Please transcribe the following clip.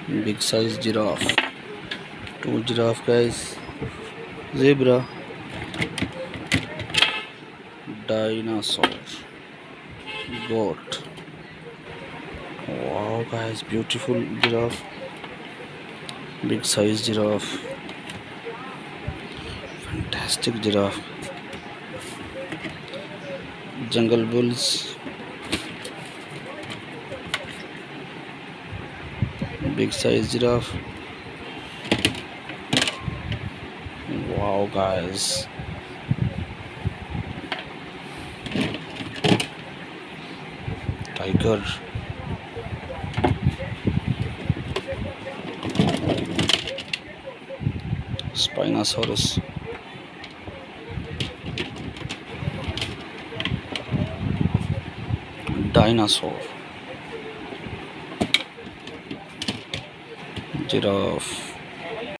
Big size giraffe. Two giraffe guys. Zebra. Dinosaur. Goat. Wow guys, beautiful giraffe. Big size giraffe. Fantastic giraffe. Jungle bulls. Big size giraffe. Wow guys. Tiger. Spinosaurus. Dinosaur. Giraffe.